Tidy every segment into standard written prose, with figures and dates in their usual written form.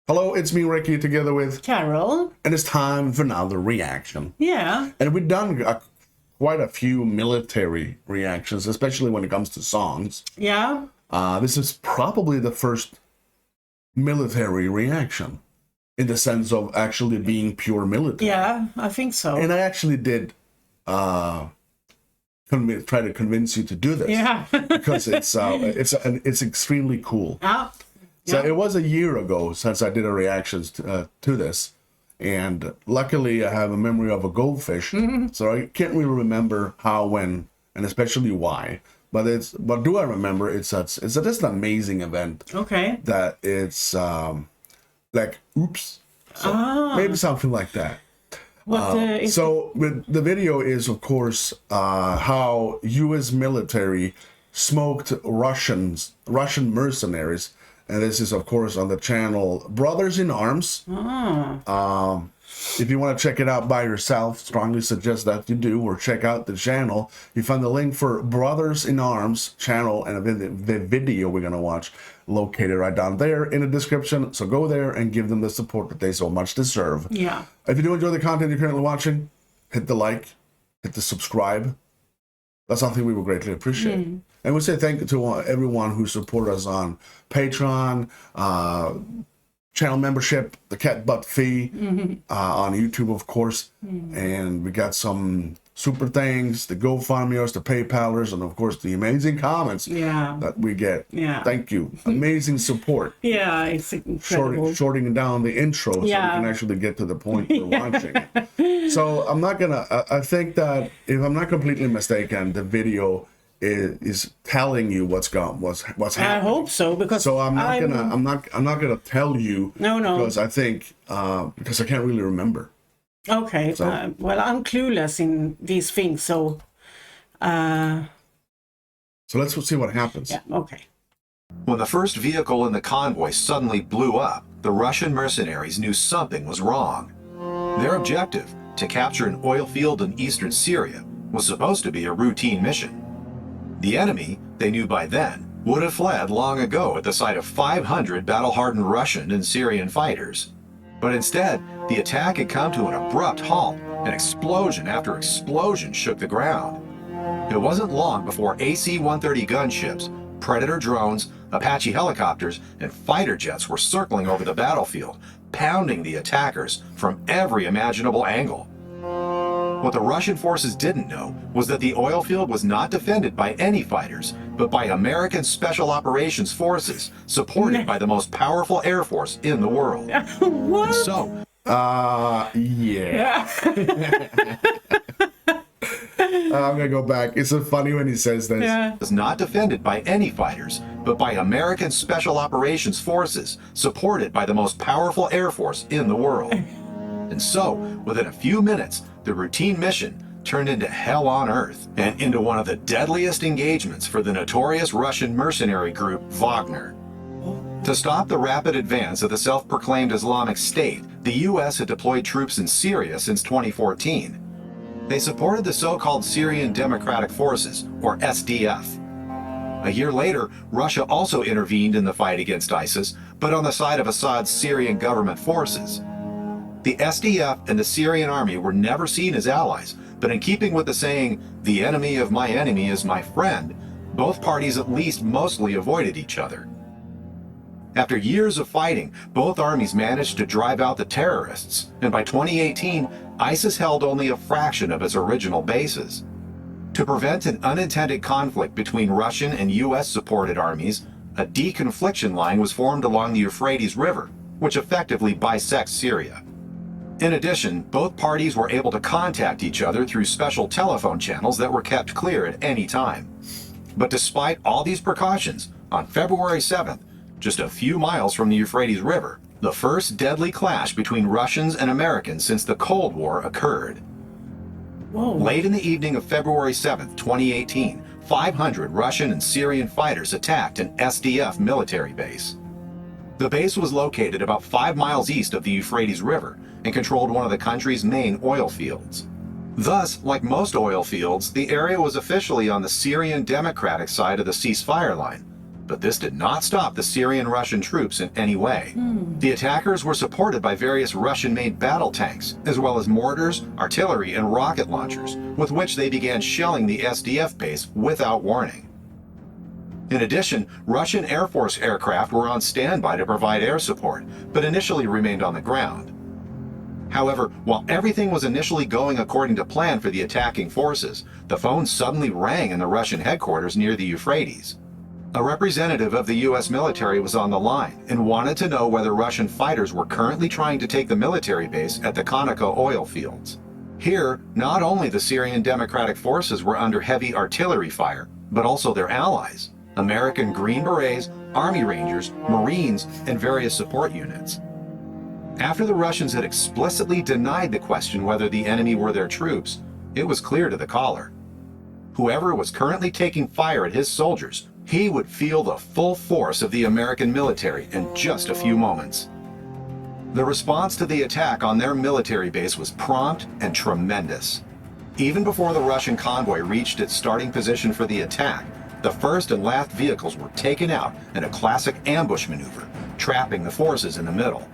Hello, it's me, Recky, together with Carol. and it's time for another reaction. Yeah. And we've done quite a few military reactions, especially when it comes to songs. Yeah. This is probably the first military reaction in the sense of actually being pure military. Yeah, I think so. And I actually did try to convince you to do this. Yeah. Because it's extremely cool. Yeah. So it was a year ago since I did a reaction to this, and luckily I have a memory of a goldfish, so I can't really remember how, when, and especially why. But do I remember? It's just an amazing event. Okay. That it's like oops, so maybe something like that. So the video is, of course, how U.S. military smoked Russian mercenaries. And this is, of course, on the channel Brothers in Arms. If you want to check it out by yourself, strongly suggest that you do, or check out the channel. You find the link for Brothers in Arms channel and the video we're going to watch located right down there in the description. So go there and give them the support that they so much deserve. Yeah. If you do enjoy the content you're currently watching, hit the like, hit the subscribe. That's something we would greatly appreciate. And we say thank you to everyone who supported us on Patreon, channel membership, the cat butt fee, on YouTube, of course. And we got some super things, the GoFundMeers, the PayPalers, and of course the amazing comments that we get. Yeah. Thank you. Amazing support. Yeah, it's incredible. Shorting down the intro so we can actually get to the point we're watching it. So I'm not gonna, I think that if I'm not completely mistaken, the video is telling you what's happening. I hope so, because so I'm not gonna tell you. No. Because I think because I can't really remember. Okay. So, well, I'm clueless in these things, so. So let's see what happens. Yeah. Okay. When the first vehicle in the convoy suddenly blew up, the Russian mercenaries knew something was wrong. Their objective, to capture an oil field in eastern Syria, was supposed to be a routine mission. The enemy, they knew by then, would have fled long ago at the sight of 500 battle-hardened Russian and Syrian fighters. But instead, the attack had come to an abrupt halt, and explosion after explosion shook the ground. It wasn't long before AC-130 gunships, Predator drones, Apache helicopters, and fighter jets were circling over the battlefield, pounding the attackers from every imaginable angle. What the Russian forces didn't know was that the oil field was not defended by any fighters, but by American Special Operations Forces, supported by the most powerful air force in the world. What? And so, yeah. I'm gonna go back. It's so funny when he says this. Yeah. was not defended by any fighters, but by American Special Operations Forces, supported by the most powerful air force in the world. And so, within a few minutes, the routine mission turned into hell on earth and into one of the deadliest engagements for the notorious Russian mercenary group Wagner. To stop the rapid advance of the self-proclaimed Islamic State, the U.S. had deployed troops in Syria since 2014. They supported the so-called Syrian Democratic Forces, or SDF. A year later, Russia also intervened in the fight against ISIS, but on the side of Assad's Syrian government forces. The SDF and the Syrian army were never seen as allies, but in keeping with the saying, "the enemy of my enemy is my friend," both parties at least mostly avoided each other. After years of fighting, both armies managed to drive out the terrorists, and by 2018, ISIS held only a fraction of its original bases. To prevent an unintended conflict between Russian and US-supported armies, a deconfliction line was formed along the Euphrates River, which effectively bisects Syria. In addition, both parties were able to contact each other through special telephone channels that were kept clear at any time. But despite all these precautions, on February 7th, just a few miles from the Euphrates River, the first deadly clash between Russians and Americans since the Cold War occurred. Whoa. Late in the evening of February 7th, 2018, 500 Russian and Syrian fighters attacked an SDF military base. The base was located about 5 miles east of the Euphrates River and controlled one of the country's main oil fields. Thus, like most oil fields, the area was officially on the Syrian Democratic side of the ceasefire line. But this did not stop the Syrian-Russian troops in any way. The attackers were supported by various Russian-made battle tanks, as well as mortars, artillery, and rocket launchers, with which they began shelling the SDF base without warning. In addition, Russian Air Force aircraft were on standby to provide air support, but initially remained on the ground. However, while everything was initially going according to plan for the attacking forces, the phone suddenly rang in the Russian headquarters near the Euphrates. A representative of the U.S. military was on the line and wanted to know whether Russian fighters were currently trying to take the military base at the Conoco oil fields. Here, not only the Syrian Democratic Forces were under heavy artillery fire, but also their allies, American Green Berets, Army Rangers, Marines, and various support units. After the Russians had explicitly denied the question whether the enemy were their troops, it was clear to the caller. Whoever was currently taking fire at his soldiers, he would feel the full force of the American military in just a few moments. The response to the attack on their military base was prompt and tremendous. Even before the Russian convoy reached its starting position for the attack, the first and last vehicles were taken out in a classic ambush maneuver, trapping the forces in the middle.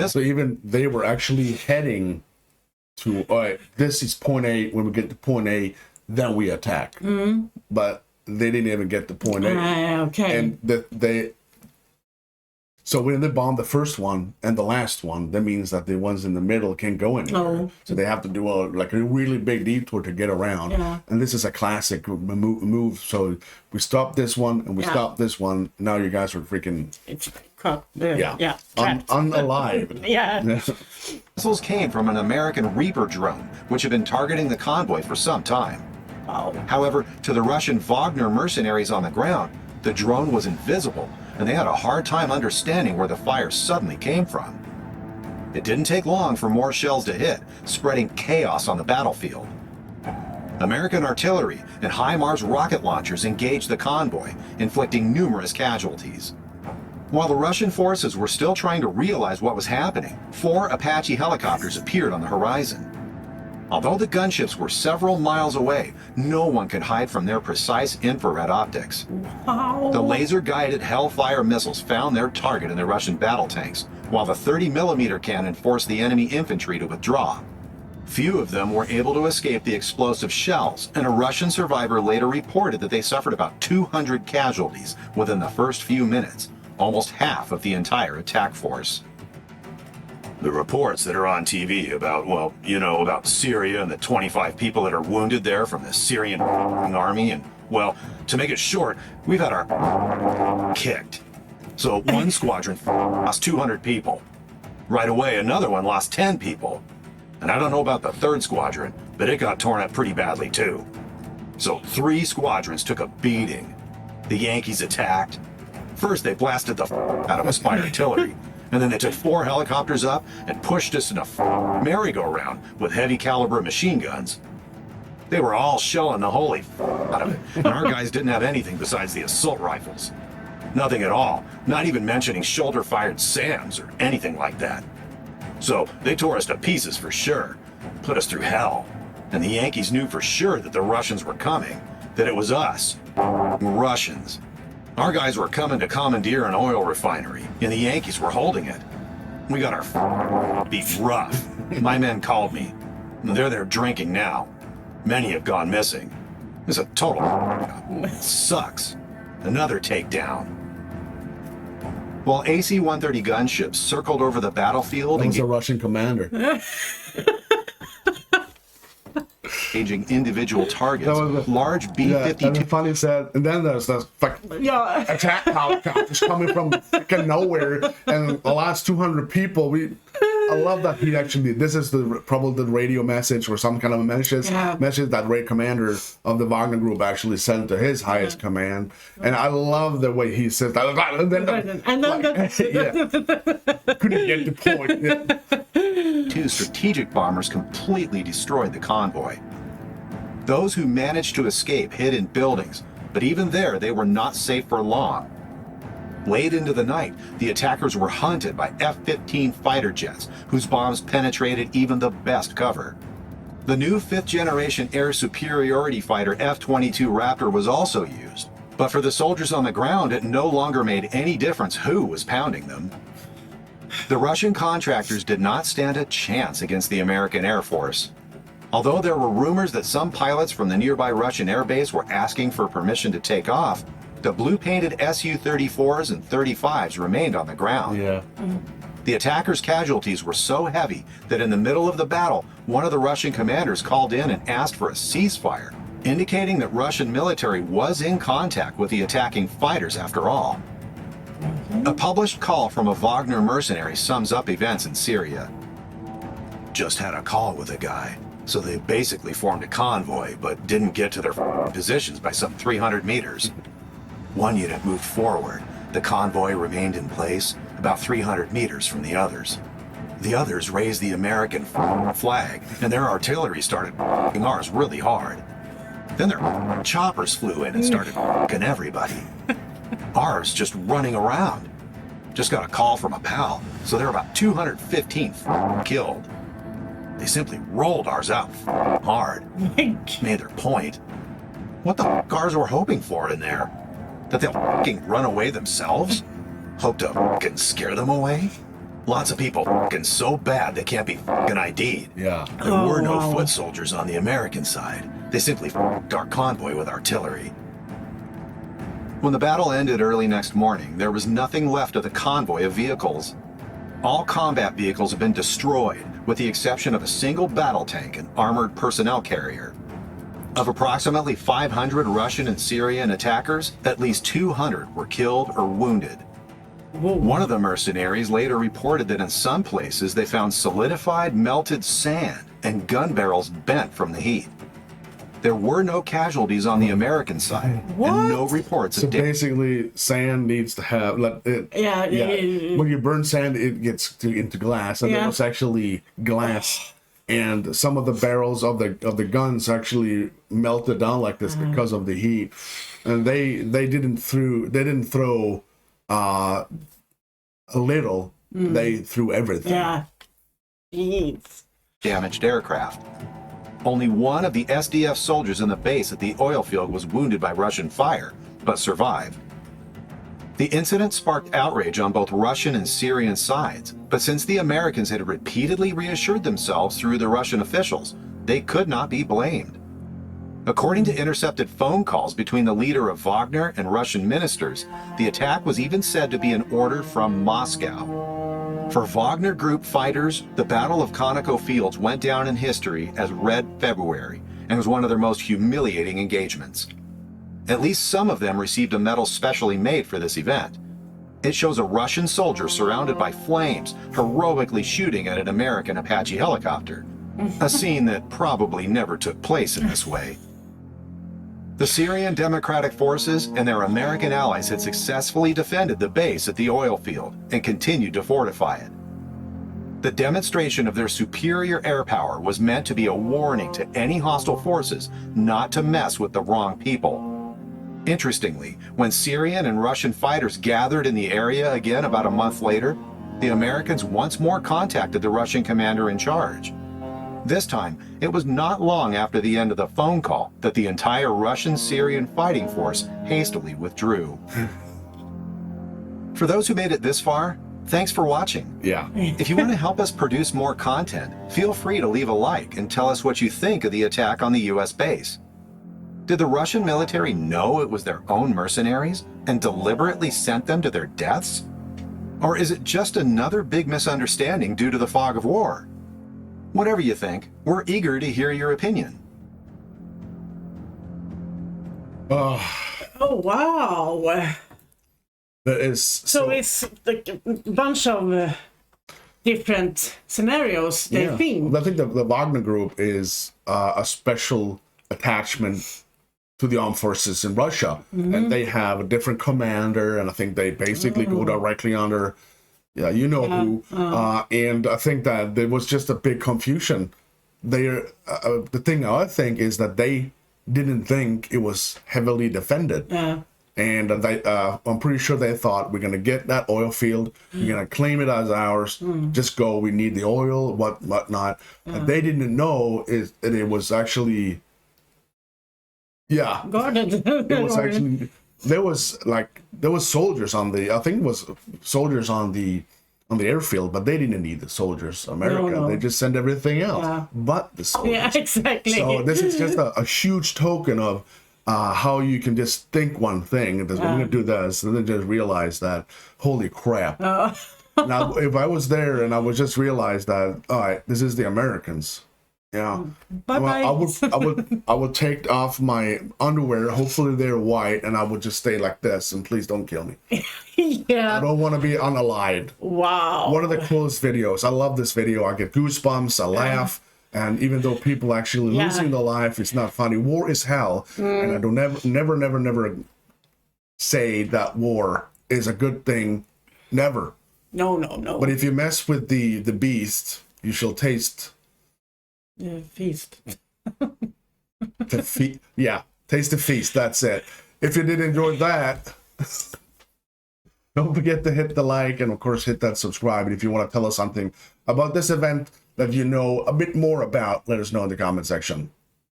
So even they were actually heading to, all right, this is point A. When we get to point A, then we attack. But they didn't even get to point A. Okay. And so when they bomb the first one and the last one, that means that the ones in the middle can't go anywhere. So they have to do a really big detour to get around. Yeah. And this is a classic move. So we stop this one and we stop this one. Now you guys are freaking It's caught. Yeah. Trapped. Unalive. Yeah. Missiles came from an American Reaper drone, which had been targeting the convoy for some time. Wow. However, to the Russian Wagner mercenaries on the ground, the drone was invisible, and they had a hard time understanding where the fire suddenly came from. It didn't take long for more shells to hit, spreading chaos on the battlefield. American artillery and HIMARS rocket launchers engaged the convoy, inflicting numerous casualties. While the Russian forces were still trying to realize what was happening, 4 Apache helicopters appeared on the horizon. Although the gunships were several miles away, no one could hide from their precise infrared optics. Wow. The laser-guided Hellfire missiles found their target in the Russian battle tanks, while the 30mm cannon forced the enemy infantry to withdraw. Few of them were able to escape the explosive shells, and a Russian survivor later reported that they suffered about 200 casualties within the first few minutes, almost half of the entire attack force. The reports that are on TV about, well, you know, about Syria and the 25 people that are wounded there from the Syrian army, and, well, to make it short, we've had our kicked. So one squadron lost 200 people. Right away, another one lost 10 people. And I don't know about the third squadron, but it got torn up pretty badly too. So 3 squadrons took a beating. The Yankees attacked. First, they blasted the out of us by artillery. And then they took 4 helicopters up and pushed us in a merry-go-round with heavy caliber machine guns. They were all shelling the holy out of it, and our guys didn't have anything besides the assault rifles. Nothing at all, not even mentioning shoulder-fired SAMs or anything like that. So they tore us to pieces for sure, put us through hell. And the Yankees knew for sure that the Russians were coming, that it was us, Russians. Our guys were coming to commandeer an oil refinery, and the Yankees were holding it. We got our beat rough. My men called me. They're there drinking now. Many have gone missing. It's a total it sucks. Another takedown. While AC-130 gunships circled over the battlefield That was a Russian commander. engaging individual targets, That was large And B-52 the funny said, and then there's this attack helicopters coming from freaking nowhere, and the last 200 people. I love that he actually. This is probably the radio message or some kind of a message that Ray Commander of the Wagner Group actually sent to his highest command, and I love the way he says that. Couldn't get the point. 2 strategic bombers completely destroyed the convoy. Those who managed to escape hid in buildings, but even there they were not safe for long. Late into the night, the attackers were hunted by F-15 fighter jets, whose bombs penetrated even the best cover. The new 5th-generation air superiority fighter F-22 Raptor was also used, But for the soldiers on the ground, it no longer made any difference who was pounding them. The Russian contractors did not stand a chance against the American Air Force. Although there were rumors that some pilots from the nearby Russian air base were asking for permission to take off, the blue-painted Su-34s and 35s remained on the ground. Yeah. The attackers' casualties were so heavy that in the middle of the battle, one of the Russian commanders called in and asked for a ceasefire, indicating that Russian military was in contact with the attacking fighters after all. A published call from a Wagner mercenary sums up events in Syria. Just had a call with a guy, so they basically formed a convoy, but didn't get to their positions by some 300 meters. One unit moved forward. The convoy remained in place about 300 meters from the others. The others raised the American flag, and their artillery started ours really hard. Then their choppers flew in and started f***ing everybody. Ours just running around. Just got a call from a pal, so there were about 215 killed. They simply rolled ours out hard. Made their point. What the f*** ours were hoping for in there? That they'll f***ing run away themselves? Hope to f***ing scare them away? Lots of people f***ing so bad they can't be f***ing ID'd. Yeah. There were no foot soldiers on the American side. They simply f***ed our convoy with artillery. When the battle ended early next morning, there was nothing left of the convoy of vehicles. All combat vehicles have been destroyed, with the exception of a single battle tank and armored personnel carrier. Of approximately 500 Russian and Syrian attackers, at least 200 were killed or wounded. One of the mercenaries later reported that in some places they found solidified melted sand and gun barrels bent from the heat. There were no casualties on the American side, and no reports So of damage. basically, sand needs to have when you burn sand, it gets into glass, and it was actually glass, and some of the barrels of the guns actually melted down like this because of the heat, and they didn't throw a little, they threw everything. Yeah. Jeez. Damaged aircraft. Only one of the SDF soldiers in the base at the oil field was wounded by Russian fire, but survived. The incident sparked outrage on both Russian and Syrian sides, but since the Americans had repeatedly reassured themselves through the Russian officials, they could not be blamed. According to intercepted phone calls between the leader of Wagner and Russian ministers, the attack was even said to be an order from Moscow. For Wagner Group fighters, the Battle of Conoco Fields went down in history as Red February and was one of their most humiliating engagements. At least some of them received a medal specially made for this event. It shows a Russian soldier surrounded by flames, heroically shooting at an American Apache helicopter, a scene that probably never took place in this way. The Syrian Democratic Forces and their American allies had successfully defended the base at the oil field and continued to fortify it. The demonstration of their superior air power was meant to be a warning to any hostile forces not to mess with the wrong people. Interestingly, when Syrian and Russian fighters gathered in the area again about a month later, the Americans once more contacted the Russian commander in charge. This time, it was not long after the end of the phone call that the entire Russian-Syrian fighting force hastily withdrew. For those who made it this far, thanks for watching. Yeah. If you want to help us produce more content, feel free to leave a like and tell us what you think of the attack on the US base. Did the Russian military know it was their own mercenaries and deliberately sent them to their deaths? Or is it just another big misunderstanding due to the fog of war? Whatever you think, we're eager to hear your opinion. Oh, wow. That is So it's like a bunch of different scenarios they think. I think the Wagner Group is a special attachment to the armed forces in Russia, and they have a different commander, and I think they basically go directly under, who. And I think that there was just a big confusion. The thing I think is that they didn't think it was heavily defended. And I'm pretty sure they thought, we're going to get that oil field, we're going to claim it as ours, just go, we need the oil, whatnot. And they didn't know that it was actually, Guarded. it was actually there was soldiers on the, I think it was soldiers on the airfield, but they didn't need the soldiers. America, No. they just send everything else, Yeah. but the soldiers. Yeah, exactly. So this is just a huge token of how you can just think one thing and just, I'm going to do this, and then just realize that, holy crap. Now, if I was there and I would just realize that, all right, this is the Americans. Yeah. Bye-bye. I would take off my underwear. Hopefully they're white, and I would just stay like this. And please don't kill me. I Yeah. don't want to be unalived. Wow. One of the coolest videos. I love this video. I get goosebumps. I laugh. And even though people actually losing their life, it's not funny. War is hell. And I don't never say that war is a good thing. Never. No. But if you mess with the beast, you shall taste Feast. taste the feast. That's it. If you did enjoy that, don't forget to hit the like and of course hit that subscribe. And if you want to tell us something about this event that you know a bit more about, let us know in the comment section.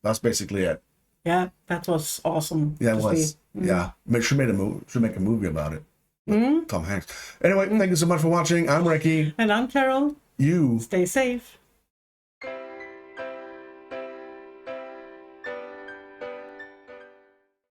That's basically it. Yeah, that was awesome. Yeah, it to was. see. Yeah, should make a movie about it. Tom Hanks. Anyway, thank you so much for watching. I'm Recky. And I'm Carol. You Stay safe.